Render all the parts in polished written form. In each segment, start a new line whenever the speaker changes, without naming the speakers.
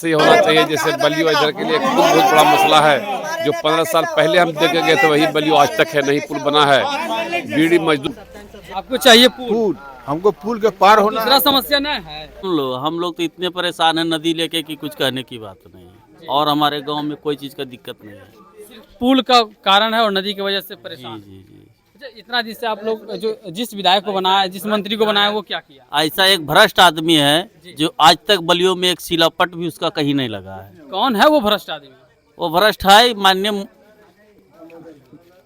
से होना चाहिए। जैसे बलियो इधर के लिए एक पुल बहुत बड़ा मसला है, जो 15 साल पहले हम देखे गए थे वही बलियो आज तक है, नहीं पुल बना है। बीड़ी मजदूर
आपको चाहिए पुल,
पुल हमको पुल के पार होना
दूसरा
है।
समस्या ना है।
हम लोग तो इतने परेशान हैं नदी लेके कि कुछ कहने की बात नहीं है। और हमारे गांव में कोई चीज़ का दिक्कत नहीं है।
पुल का कारण है और नदी की वजह से
जी
परेशान।
जी जी।
अच्छा, इतना दिन से आप लोग जो जिस विधायक को बनाया, जिस मंत्री को बनाया, वो क्या किया?
ऐसा एक भ्रष्ट आदमी है जो आज तक बलियों में एक सिलापट भी उसका कहीं नहीं लगा है।
कौन है वो भ्रष्ट आदमी?
वो भ्रष्ट है माननीय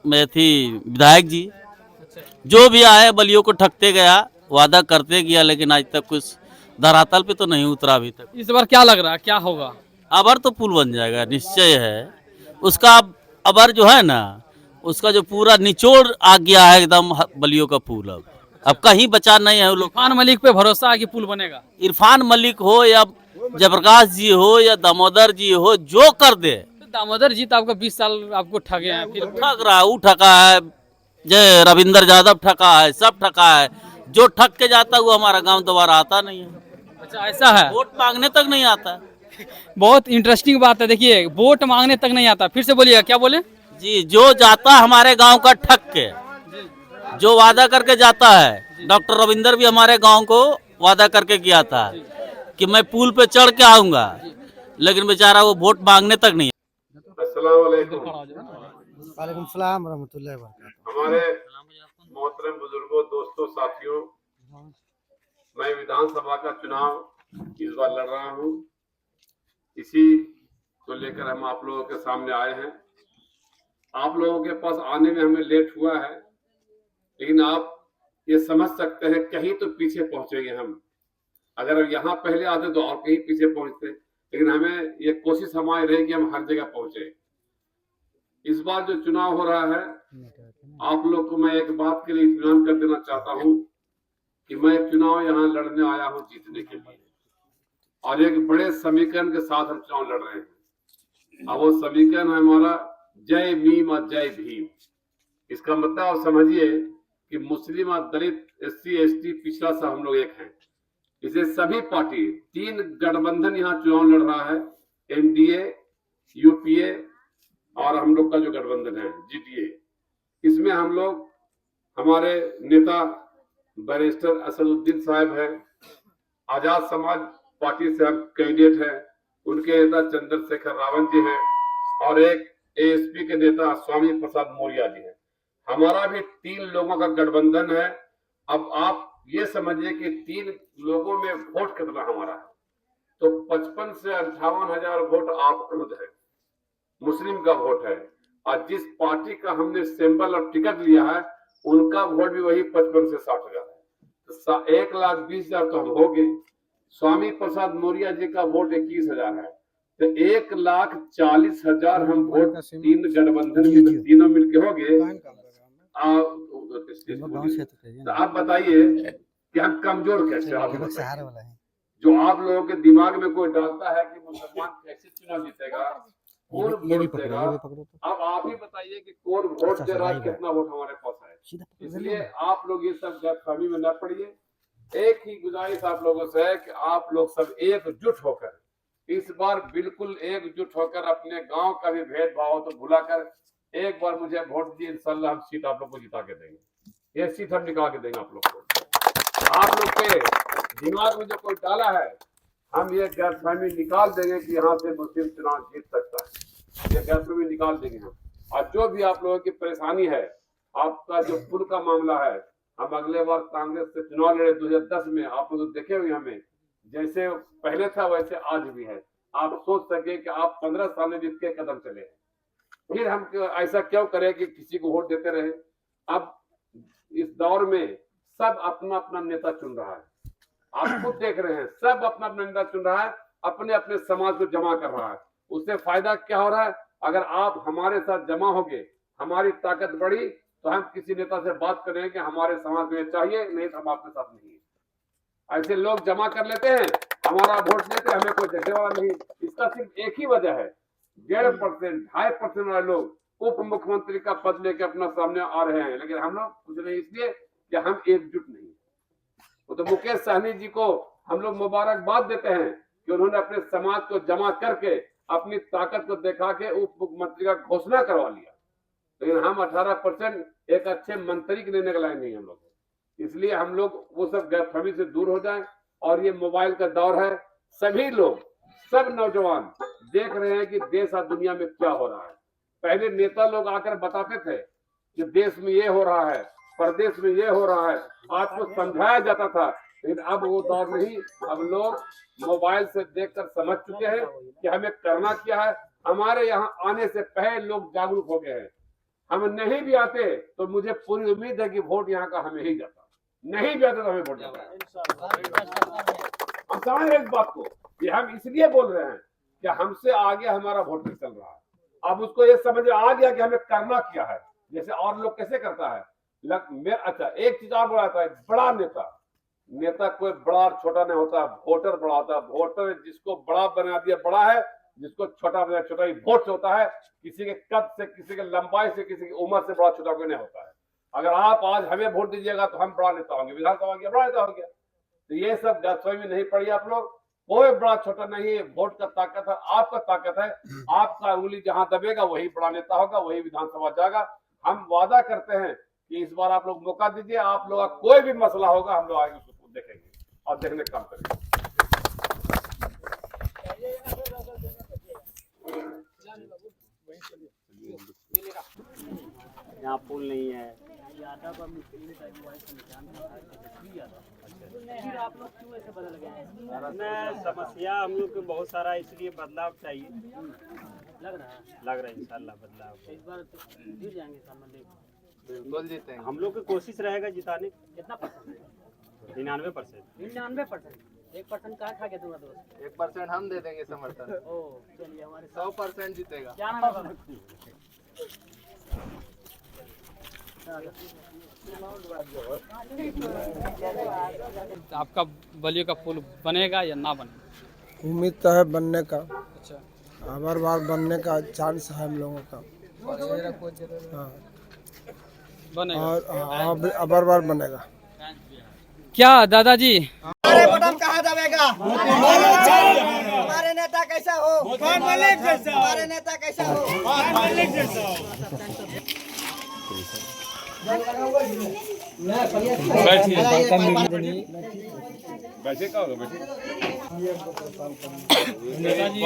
में थी विधायक जी, जो भी आए बलियों को ठगते गया, वादा करते गया, लेकिन आज तक कुछ धरातल पे तो नहीं उतरा अभी तक।
इस बार क्या लग रहा है, क्या होगा?
अबर तो पुल बन जाएगा, निश्चय है उसका। अबर जो है ना, उसका जो पूरा निचोड़ आ गया है एकदम बलियों का पुल। अब कहीं बचा नहीं है वो लोग।
इरफान मलिक पे भरोसा है कि पुल बनेगा?
इरफान मलिक हो या जयप्रकाश जी हो या दामोदर जी हो, जो कर दे।
तो दामोदर जी तो आपका 20 साल आपको ठगे हैं, फिर
ठग रहा है, वो ठगा है, जय रविंदर यादव ठगा है, सब ठगा है। जो ठग के जाता है वो हमारा गांव दोबारा आता नहीं है।
अच्छा, ऐसा है?
वोट मांगने तक नहीं आता।
बहुत इंटरेस्टिंग बात है। देखिए, वोट मांगने तक नहीं आता। फिर से बोलिएगा, क्या बोले?
जी, जो जाता हमारे गांव का ठग के, जो वादा करके जाता है। डॉक्टर रविंदर भी हमारे गांव को वादा करके गया था कि मैं पुल पे चढ़ के आऊंगा, लेकिन बेचारा वो वोट मांगने तक नहीं।
अस्सलाम वालेकुम।
वालेकुम सलाम रहमतुल्लाहि व बरकातहू।
हमारे मोहतरम बुजुर्गों, दोस्तों, साथियों, मैं विधानसभा का चुनाव इस बार लड़ रहा हूं। इसी को लेकर हम आप लोगों के सामने आए हैं। आप लोगों के पास आने में हमें लेट हुआ है, लेकिन आप ये समझ सकते हैं कहीं तो पीछे पहुंचेंगे हम। अगर यहाँ पहले आते तो और कहीं पीछे पहुंचते, लेकिन हमें ये कोशिश हमारी रही कि हम हर जगह पहुंचे। इस बार जो चुनाव हो रहा है, आप लोग को मैं एक बात के लिए इत्मीनान कर देना चाहता हूं कि मैं चुनाव यहाँ लड़ने आया हूं जीतने के लिए, और एक बड़े समीकरण के साथ हम चुनाव लड़ रहे हैं। अब वो समीकरण है हमारा जय भीम और जय भीम। इसका मतलब आप समझिए कि मुस्लिम और दलित, SC ST पिछड़ा सा हम लोग एक हैं। इसे सभी पार्टी, 3 गठबंधन यहाँ चुनाव लड़ रहा है, NDA, UPA और हम लोग का जो गठबंधन है GTA। इसमें हम लोग, हमारे नेता बैरिस्टर असदुद्दीन साहब हैं, आजाद समाज पार्टी से हम कैंडिडेट हैं, उनके नेता चंद्रशेखर रावत जी हैं, और एक ASP के नेता स्वामी प्रसाद मौर्य जी हैं। हमारा भी 3 लोगों का गठबंधन है। अब आप ये समझिए कि 3 लोगों में वोट कितना हमारा है, तो 55 से 58,000 वोट आप खुद है, मुस्लिम का वोट है। और जिस पार्टी का हमने सिंबल और टिकट लिया है, उनका वोट भी वही 55 से 60,000 है, तो 1,20,000 तो हम हो गए। स्वामी प्रसाद मौर्य जी का वोट 21,000 है, तो 1,40,000 हम वोट 3 गठबंधन में तीनों मिलके हो गए। तो आप बताइए कि हम कमजोर कैसे? आप जो आप लोगों के दिमाग में कोई डालता है कि मुसलमान कैसे चुनाव जीतेगा, कौन वोट देगा, अब आप ही बताइए कि कौन वोट दे रहा है, कितना वोट हमारे पास है। इसलिए आप लोग ये सब गलतफहमी में न पड़िए। एक ही गुजारिश आप लोगों से है कि आप लोग सब एकजुट होकर, इस बार बिल्कुल एकजुट होकर, अपने गांव का भी भेदभाव तो भुलाकर एक बार मुझे वोट दीजिए। इंशाल्लाह हम सीट आप लोग को जिता के देंगे। ये सीट हम निकाल के देंगे आप लोग को। आप लोग के दिमाग में जो कोई डाला है, हम ये गलतफहमी निकाल देंगे कि यहाँ से मुस्लिम चुनाव जीत सकता है, ये गलतफहमी निकाल देंगे हम। और जो भी आप लोगों की परेशानी है, आपका जो पुल का मामला है, हम अगले बार कांग्रेस से चुनाव लड़े 2010 में, आप लोग देखे हुए हमें, जैसे पहले था वैसे आज भी है। आप सोच सके कि आप 15 साल में जिसके कदम चले, फिर हम ऐसा क्यों करें कि किसी को वोट देते रहे। अब इस दौर में सब अपना अपना नेता चुन रहा है, आप खुद देख रहे हैं, सब अपना अपना नेता चुन रहा है, अपने अपने समाज को जमा कर रहा है। उससे फायदा क्या हो रहा है? अगर आप हमारे साथ जमा होंगे, हमारी ताकत बढ़ी, तो हम किसी नेता से बात करें कि हमारे समाज में चाहिए, नहीं तो हम आपके साथ नहीं है। ऐसे लोग जमा कर लेते हैं, हमारा वोट लेते हैं, हमें कोई देखने वाला नहीं। इसका सिर्फ एक ही वजह है, 1.5%, 2.5% वाले लोग उप मुख्यमंत्री का पद लेकर अपना सामने आ रहे हैं, लेकिन हम लोग कुछ नहीं, इसलिए कि हम एकजुट नहीं। वो तो मुकेश सहनी जी को हम लोग मुबारकबाद देते हैं कि उन्होंने अपने समाज को जमा करके अपनी ताकत को दिखा के उप मुख्यमंत्री का घोषणा करवा लिया। लेकिन हम 18% एक अच्छे मंत्री के लिए निकलाए नहीं हम लोग, इसलिए हम लोग वो सब गलतफहमी से दूर हो जाएं। और ये मोबाइल का दौर है, सभी लोग, सब नौजवान देख रहे हैं कि देश और दुनिया में क्या हो रहा है। पहले नेता लोग आकर बताते थे कि देश में ये हो रहा है, प्रदेश में ये हो रहा है, आपको समझाया जाता था। लेकिन अब वो दौर नहीं, अब लोग मोबाइल से देखकर समझ चुके हैं कि हमें करना क्या है। हमारे यहाँ आने से पहले लोग जागरूक हो गए हैं। हम नहीं भी आते तो मुझे पूरी उम्मीद है कि वोट यहाँ का हमें ही जाता, नहीं भी आते तो हमें वोट जाता। हम समझ रहे इस बात को कि हम इसलिए बोल रहे हैं कि हमसे आगे हमारा वोट नहीं चल रहा है। अब उसको ये समझ आ गया कि हमें करना क्या है, जैसे और लोग कैसे करता है। अच्छा, एक चीज और बोला था, बड़ा नेता कोई बड़ा और छोटा नहीं होता, वोटर बड़ा होता है। वोटर जिसको बड़ा बना दिया बड़ा है, जिसको छोटा बनाया छोटा ही वोट होता है। किसी के कद से, किसी के लंबाई से, किसी की उम्र से बड़ा छोटा कोई नहीं होता है। अगर आप आज हमें वोट दीजिएगा तो हम बड़ा नेता होंगे, विधानसभा हो गया, बड़ा नेता हो गया। तो ये सब गलतफहमी में नहीं पड़ी आप लोग, कोई बड़ा छोटा नहीं है। वोट का ताकत है, आपका ताकत है। आपका उंगली जहां दबेगा वही बड़ा नेता होगा, वही विधानसभा जाएगा। हम वादा करते हैं कि इस बार आप लोग मौका दीजिए, आप लोग का कोई भी मसला होगा हम लोग आगे उसको देखेंगे और देखने का काम करेंगे।
यहाँ पुल नहीं है। मैं समस्या हम लोग को बहुत सारा, इसलिए बदलाव चाहिए। लग रहा है इंशाल्लाह बदलाव इस बार तो जीत जाएंगे।
बिल्कुल जीतेंगे।
हम लोग की कोशिश रहेगा जिताने। कितना परसेंट? 99%।
99%। 1% कहाँ खा के दूंगा दोस्त?
1% हम दे देंगे समर्थन।
ओ चलिए, हमारे
100% जीतेगा।
क्या नाम है बाबा? आपका बलियों का पुल बनेगा या ना बनेगा?
उम्मीद तो है बनने का,
अच्छा,
हर बार बनने का चांस है हम लोगों का। हाँ,
बनेगा
और अब बार बनेगा।
क्या दादाजी?
हमारे बटन कहाँ दबेगा? हमारे नेता कैसा हो? हमारे नेता कैसा हो?
बैठे का होगा, बैठे
नेताजी